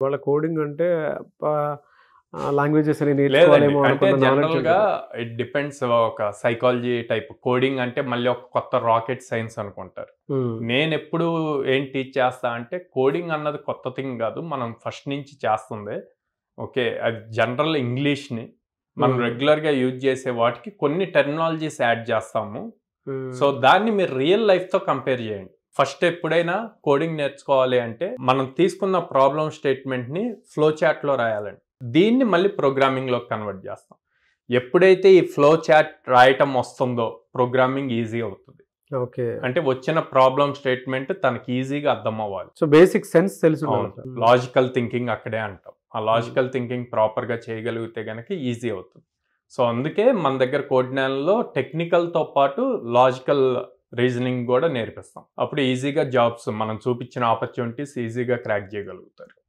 వాళ్ళ కోడింగ్ అంటే లాంగ్వేజెస్ అని లేదండి. నేర్చుకోవాలేమో అంటే అనుకున్న నాలెడ్జ్ జనరల్‌గా ఉంటది. ఇట్ డిపెండ్స్ ఒక సైకాలజీ టైప్. కోడింగ్ అంటే మళ్ళీ ఒక కొత్త రాకెట్ సైన్స్ అనుకుంటారు. హ్మ్. నేనెప్పుడు ఏం టీచ్ చేస్తా అంటే కోడింగ్ అన్నది కొత్త థింగ్ గాదు. మనం ఫస్ట్ నుంచి చేస్తుందే. ఓకే. అది జనరల్ ఇంగ్లీష్‌ని మనం హ్మ్. రెగ్యులర్‌గా యూజ్ చేసే వాటికి కొన్ని టెర్మినాలజీస్ యాడ్ చేస్తాము. సో, హ్మ్. దాన్ని మీరు రియల్ లైఫ్‌తో కంపేర్ చేయండి. ఫస్ట్ ఎప్పుడైనా కోడింగ్ నేర్చుకోవాలి అంటే, మనం తీసుకున్న ప్రాబ్లమ్ స్టేట్మెంట్‌ని ఫ్లో చార్ట్‌లో రాయాలండి. దీన్ని మళ్ళీ ప్రోగ్రామింగ్‌లోకి కన్వర్ట్ చేస్తాం. ఎప్పుడైతే ఈ ఫ్లో చార్ట్ రాయటం వస్తుందో, ప్రోగ్రామింగ్ ఈజీ అవుతది. ఓకే. అంటే వచ్చిన ప్రాబ్లమ్ స్టేట్మెంట్ తనకి ఈజీగా అర్థమవ్వాలి. సో, బేసిక్ సెన్స్ తెలిసుండాలి అవును. అసలు. లాజికల్ థింకింగ్ అక్కడే అంటాం. ఆ హ్మ్. లాజికల్ థింకింగ్ ప్రాపర్‌గా చేయగలిగితే గనక ఈజీ అవుతుంది. సో, అందుకే మన దగ్గర కోడినాల్లో టెక్నికల్‌తో పాటు లాజికల్ రీజనింగ్ గూడా నేర్పిస్తాం. అప్పుడు ఈజీగా జాబ్స్ మనం చూపించిన ఆపర్చునిటీస్ ఈజీగా క్రాక్ చేయగలుగుతారు.